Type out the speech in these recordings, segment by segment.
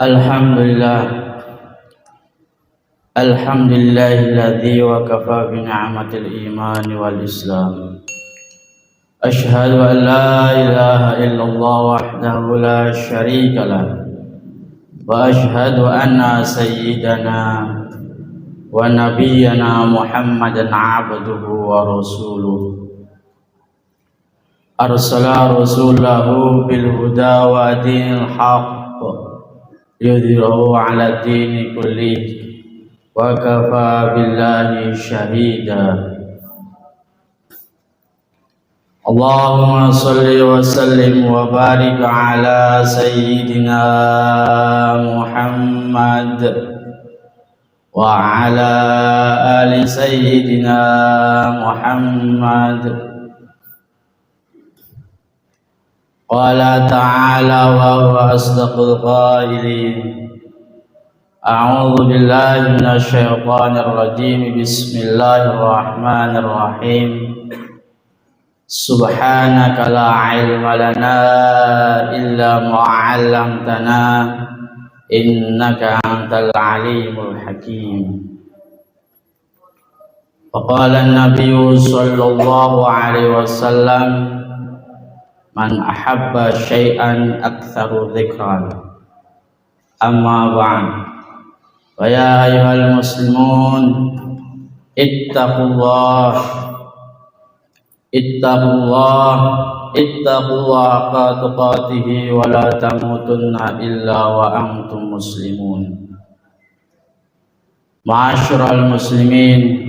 Alhamdulillah, alhamdulillahilladzi wa kafa bi ni'matil iman wal islam. Ashhadu an la ilaha illallah wahdahu la syarika lah, wa ashhadu anna sayyidana wa nabiyyana Muhammadan abduhu wa rasuluh. Arsala rasulahu bil huda wa dinil haqq yudhirahu ala dini kulli wa kafa billahi syahida. Allahumma salli wa sallim wa barik ala sayyidina Muhammad wa ala ali sayyidina Muhammad. Qala ta'ala wa huwa asdaqul qailin. A'udzu billahi minasy syaithanir rajim. Bismillahirrahmanirrahim. Subhanaka la ilma lana illa ma 'allamtana innaka antal alimul hakim. Wa qala an-nabiyyu sallallahu alaihi wasallam, man ahabba syai'an aktsaru dzikran. Amma ba'd. Wa ya ayyuhal muslimun, ittaqullah haqqa tuqatih wa la tamutunna illa wa antum muslimun. Ma'asyiral muslimin,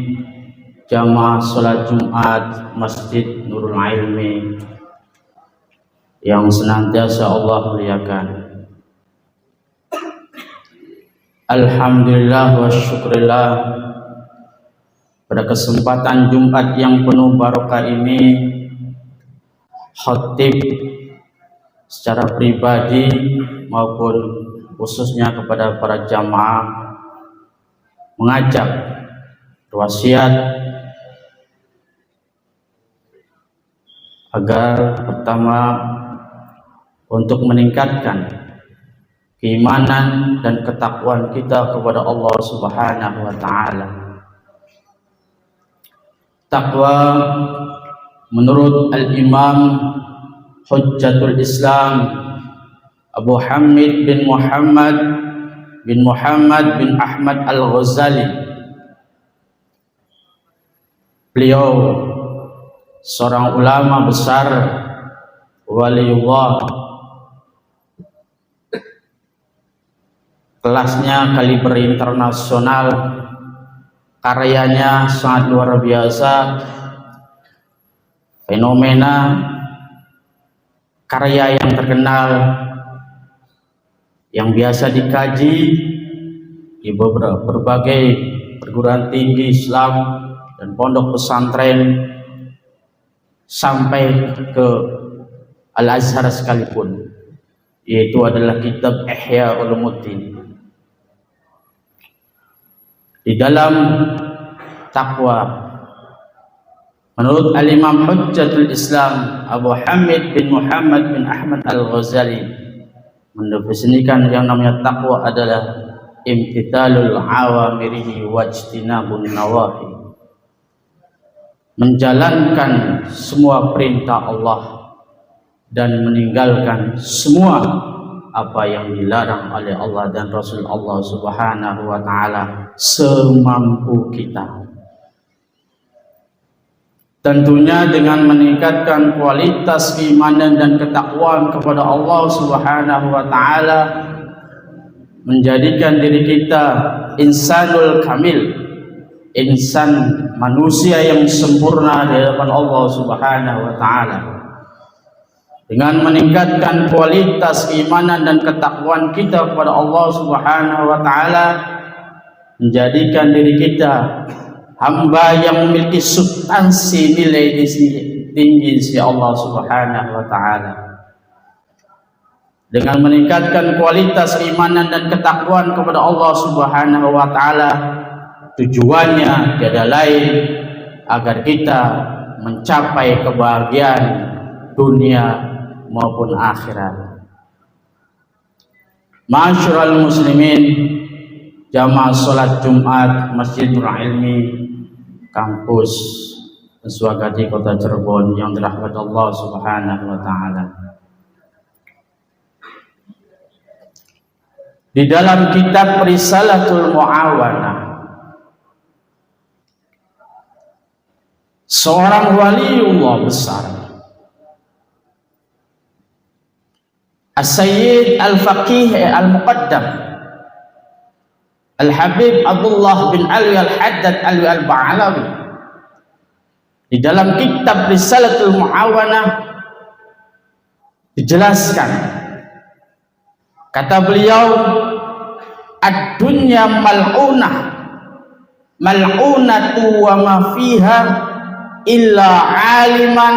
jamaah salat Jumat Masjid Nurul Ilmi yang senantiasa Allah muliakan. Alhamdulillah wa syukurillah, pada kesempatan Jumat yang penuh barokah ini, khatib secara pribadi maupun khususnya kepada para jamaah mengajak wasiat agar pertama untuk meningkatkan keimanan dan ketakwaan kita kepada Allah Subhanahu wa taala. Takwa menurut Al-Imam Hujjatul Islam Abu Hamid bin Muhammad bin Ahmad Al-Ghazali, beliau seorang ulama besar, waliullah, kelasnya kaliber internasional, karyanya sangat luar biasa, fenomena karya yang terkenal yang biasa dikaji di berbagai perguruan tinggi Islam dan pondok pesantren sampai ke Al-Azhar sekalipun, yaitu adalah kitab Ihya Ulumuddin. Di dalam takwa, menurut Al-Imam Hujjatul Islam Abu Hamid bin Muhammad bin Ahmad Al-Ghazali mendefinisikan yang namanya takwa adalah imtithalul awamirihi wajtinabun nawahi, menjalankan semua perintah Allah dan meninggalkan semua apa yang dilarang oleh Allah dan Rasul Allah Subhanahu wa taala semampu kita. Tentunya dengan meningkatkan kualitas keimanan dan ketakwaan kepada Allah Subhanahu wa taala, menjadikan diri kita insanul kamil, insan manusia yang sempurna di hadapan Allah Subhanahu wa taala. Dengan meningkatkan kualitas keimanan dan ketakwaan kita kepada Allah Subhanahu wa taala, menjadikan diri kita hamba yang memiliki substansi nilai tinggi di Allah Subhanahu wa taala. Dengan meningkatkan kualitas keimanan dan ketakwaan kepada Allah Subhanahu wa taala, tujuannya tiada lain agar kita mencapai kebahagiaan dunia maupun akhirat. Ma'asyiral muslimin, jamaah salat Jumat Masjid Nur Ilmi kampus Swagati Kota Cirebon yang dirahmati Allah Subhanahu wa taala. Di dalam kitab Risalatul Mu'awanah, seorang waliullah besar, As-Sayyid Al-Faqih Al-Muqaddam Al-Habib Abdullah bin Ali Al-Haddad Al-Ba'alawi, di dalam kitab Risalatul Mu'awanah dijelaskan, kata beliau, ad-dunya mal'unah, mal'unatu wa ma fiha illa aliman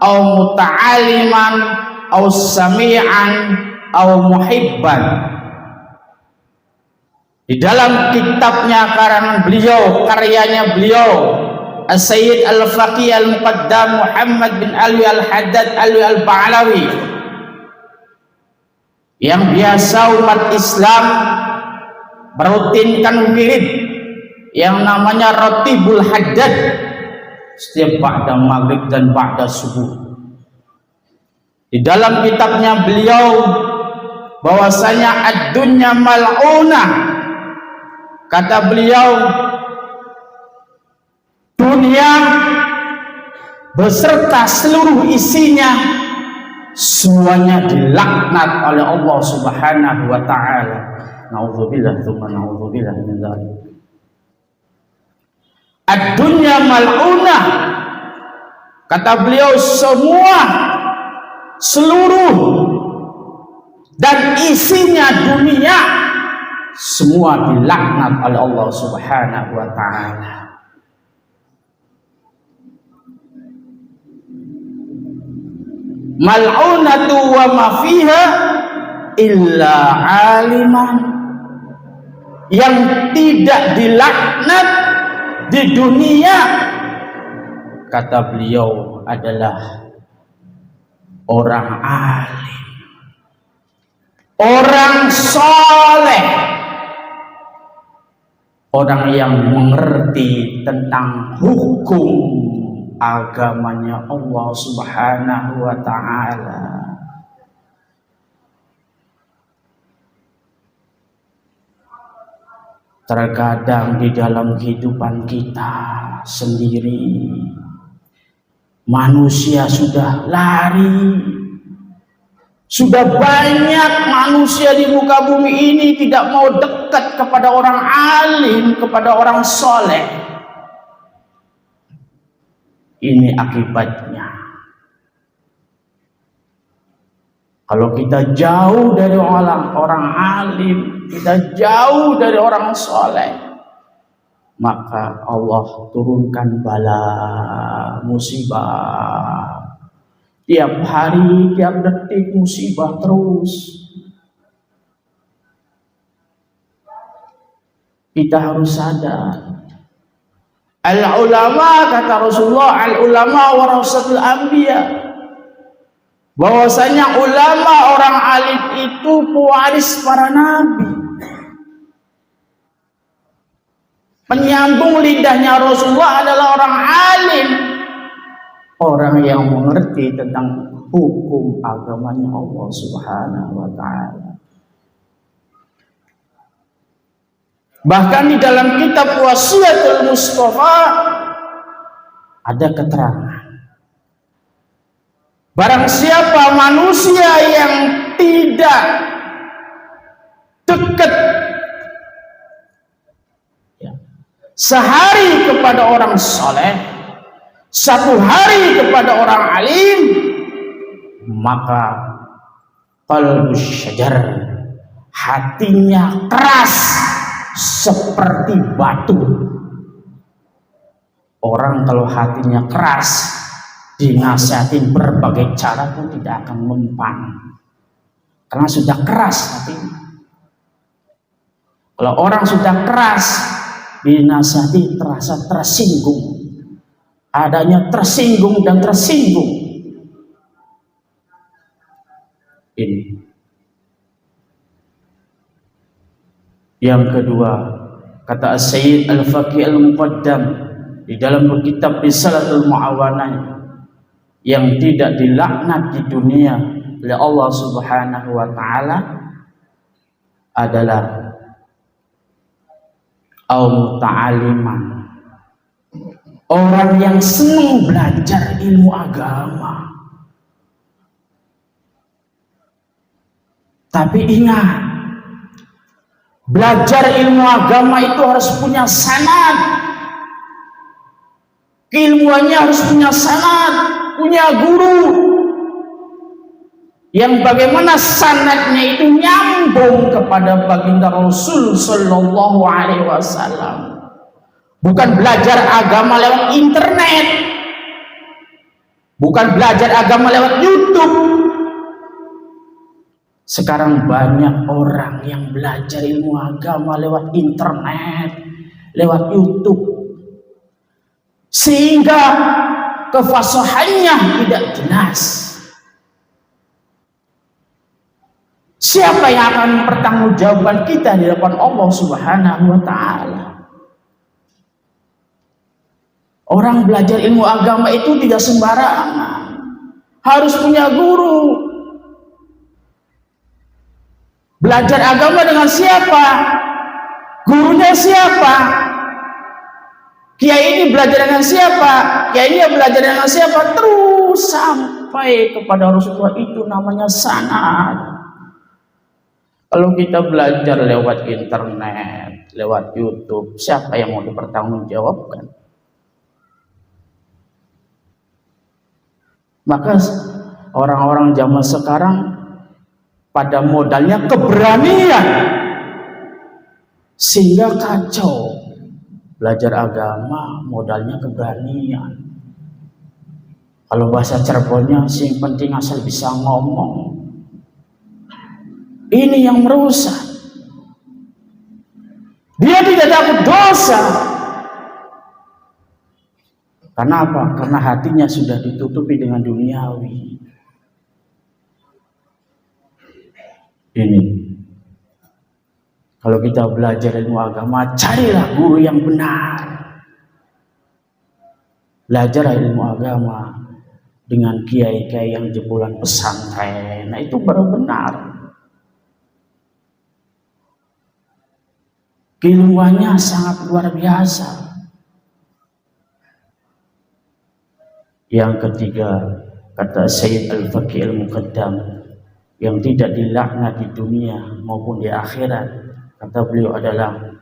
aw muta'aliman aw sami'an aw muhibban. Di dalam kitabnya karangan beliau, karyanya beliau, As-Sayyid Al-Faqih Al-Muqaddam Muhammad bin Ali Al-Haddad Al-Ba'alawi, yang biasa umat Islam merutinkan wirid yang namanya Ratibul Haddad setiap ba'da maghrib dan ba'da subuh. Di dalam kitabnya beliau bahwasanya ad-dunya mal'unah, kata beliau, dunia beserta seluruh isinya semuanya dilaknat oleh Allah Subhanahu wa taala. Nauzubillah tsumma nauzubillah min dzalik. Ad-dunya mal'unah, kata beliau, semua, seluruh dan isinya dunia semua dilaknat oleh Allah Subhanahu wa taala. Mal'unatu wa ma fiha illa aliman, yang tidak dilaknat di dunia, kata beliau, adalah orang alim, orang soleh, orang yang mengerti tentang hukum agamanya Allah Subhanahu wa taala. Terkadang di dalam kehidupan kita sendiri, manusia sudah lari, sudah banyak manusia di muka bumi ini tidak mau dekat kepada orang alim, kepada orang soleh. Ini akibatnya. Kalau kita jauh dari orang alim, kita jauh dari orang soleh, maka Allah turunkan bala, musibah. Tiap hari, tiap detik musibah terus. Kita harus sadar. Al-ulama, kata Rasulullah, al-ulama warasatul anbiya, bahwasanya ulama, orang alim itu pewaris para nabi, penyambung lidahnya Rasulullah adalah orang alim, orang yang mengerti tentang hukum agamanya Allah Subhanahu wa taala. Bahkan di dalam kitab Wasiyatul Mustafa ada keterangan, barang siapa manusia yang tidak dekat sehari kepada orang soleh, satu hari kepada orang alim, maka qalbus syajar, hatinya keras seperti batu. Orang kalau hatinya keras, dinasihatin berbagai cara pun tidak akan mempan, karena sudah keras hatinya. Kalau orang sudah keras, dinasihati terasa tersinggung, adanya tersinggung dan tersinggung. Ini. Yang kedua, kata Sayyid Al-Faqih Al-Muqaddam di dalam kitab Risalatul Mu'awanah, yang tidak dilaknat di dunia oleh Allah Subhanahu wa taala adalah muta'aliman, orang yang senang belajar ilmu agama. Tapi ingat, belajar ilmu agama itu harus punya sanad. Keilmuannya harus punya sanad, punya guru. Yang bagaimana sanadnya itu nyambung kepada baginda Rasul sallallahu alaihi wasallam. Bukan belajar agama lewat internet. Bukan belajar agama lewat YouTube. Sekarang banyak orang yang belajar ilmu agama lewat internet, lewat YouTube, sehingga kefasahannya tidak jelas. Siapa yang akan mempertanggungjawabkan kita di depan Allah Subhanahu wa taala? Orang belajar ilmu agama itu tidak sembarangan, harus punya guru. Belajar agama dengan siapa? Gurunya siapa? Kiai ini belajar dengan siapa? Kiai ini belajar dengan siapa? Terus sampai kepada Rasulullah, itu namanya sanad. Kalau kita belajar lewat internet, lewat YouTube, siapa yang mau dipertanggungjawabkan? Maka orang-orang zaman sekarang pada modalnya keberanian, sehingga kacau. Belajar agama modalnya keberanian. Kalau bahasa Cirebonnya, sing penting asal bisa ngomong. Ini yang merusak. Dia tidak takut dosa. Karena apa? Karena hatinya sudah ditutupi dengan duniawi. Ini. Kalau kita belajar ilmu agama, carilah guru yang benar. Belajar ilmu agama dengan kiai-kiai yang jebolan pesantren. Nah, itu baru benar. Keilmuannya sangat luar biasa. Yang ketiga, kata Sayyid Al-Faqih Al-Muqaddam, yang tidak dilaknat di dunia maupun di akhirat, kata beliau adalah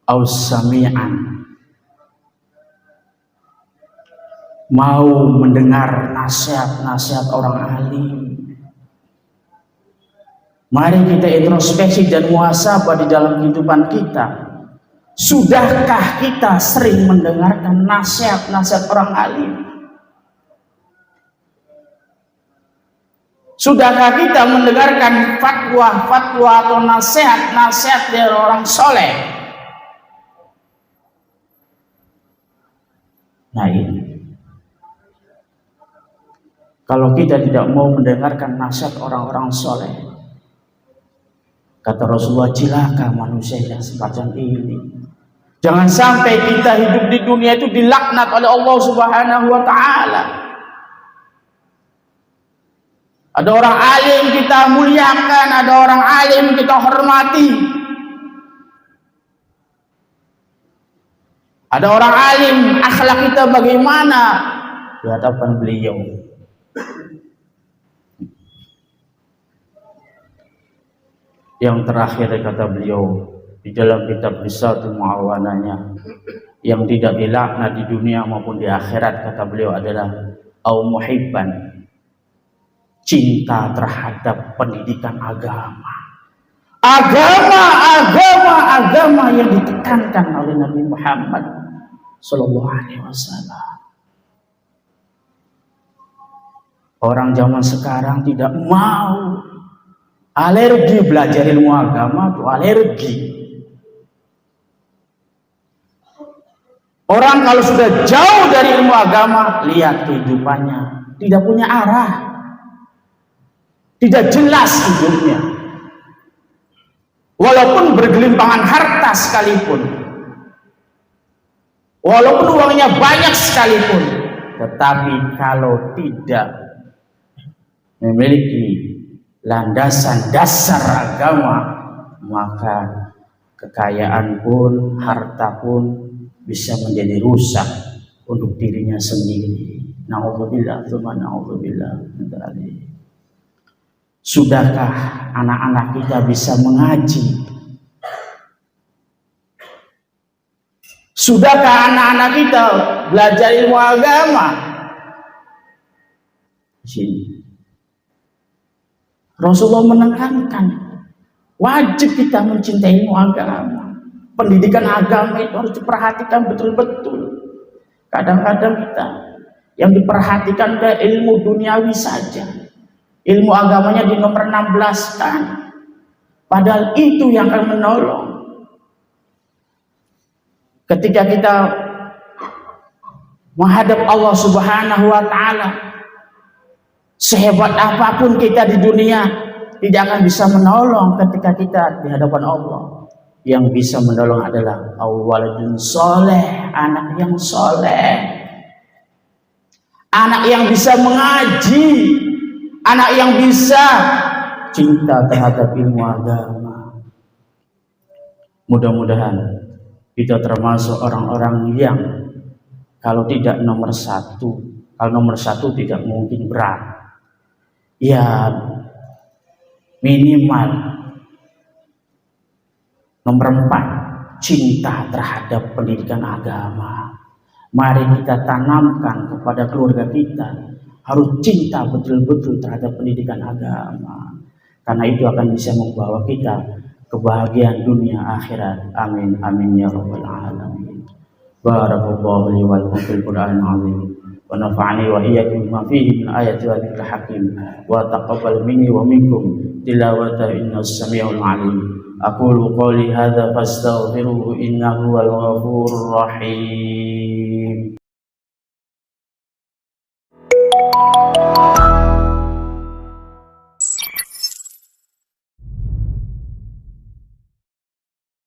aus-sami'an, mau mendengar nasihat-nasihat orang alim. Mari kita introspeksi dan muhasabah di dalam kehidupan kita. Sudahkah kita sering mendengarkan nasihat-nasihat orang alim? Sudahkah kita mendengarkan fatwa-fatwa atau nasihat-nasihat dari orang soleh? Nah ini. Kalau kita tidak mau mendengarkan nasihat orang-orang soleh, kata Rasulullah, cilaka manusia yang semacam ini. Jangan sampai kita hidup di dunia itu dilaknat oleh Allah Subhanahu wa taala. Ada orang alim kita muliakan, ada orang alim kita hormati. Ada orang alim, akhlak kita bagaimana di hadapan beliau. Yang terakhir kata beliau di dalam kitab Risalatul Mu'awanahnya, yang tidak dilaknat di dunia maupun di akhirat, kata beliau adalah au muhibban, cinta terhadap pendidikan agama. Agama yang ditekankan oleh Nabi Muhammad sallallahu alaihi wasallam. Orang zaman sekarang tidak mau, alergi belajar ilmu agama, itu alergi. Orang kalau sudah jauh dari ilmu agama, lihat kehidupannya tidak punya arah. tidak jelas hidupnya. Walaupun bergelimpangan harta sekalipun, walaupun uangnya banyak sekalipun, tetapi kalau tidak memiliki landasan dasar agama, maka kekayaan pun, harta pun bisa menjadi rusak untuk dirinya sendiri. Na'udzubillah, tsumma na'udzubillah. Sudahkah anak-anak kita bisa mengaji? Sudahkah anak-anak kita belajar ilmu agama? Di sini Rasulullah menekankan wajib kita mencintai ilmu agama. Pendidikan agama itu harus diperhatikan betul-betul. Kadang-kadang kita yang diperhatikan ke ilmu duniawi saja, ilmu agamanya di nomor 16 kan, padahal itu yang akan menolong ketika kita menghadap Allah Subhanahu wa Ta'ala. Sehebat apapun kita di dunia, tidak akan bisa menolong ketika kita di hadapan Allah. Yang bisa menolong adalah waladun soleh, anak yang soleh, anak yang bisa mengaji, anak yang bisa cinta terhadap ilmu agama. Mudah-mudahan kita termasuk orang-orang yang kalau tidak nomor satu, kalau nomor satu tidak mungkin berat, ya minimal nomor 4, cinta terhadap pendidikan agama. Mari kita tanamkan kepada keluarga kita, harus cinta betul-betul terhadap pendidikan agama. Karena itu akan bisa membawa kita kebahagiaan dunia akhirat. Amin amin ya rabbal alamin. Barakallahu li wa lakum fil Qur'anil azim. Wa nafa'ani wa iyyakum bima fihi min ayati wa dzikril hakim. Wa taqabbal minni wa minkum tilawata innas samiul alim. Aqulu qouli hadza fastaghfiruhu innahu wal ghafurur rahim.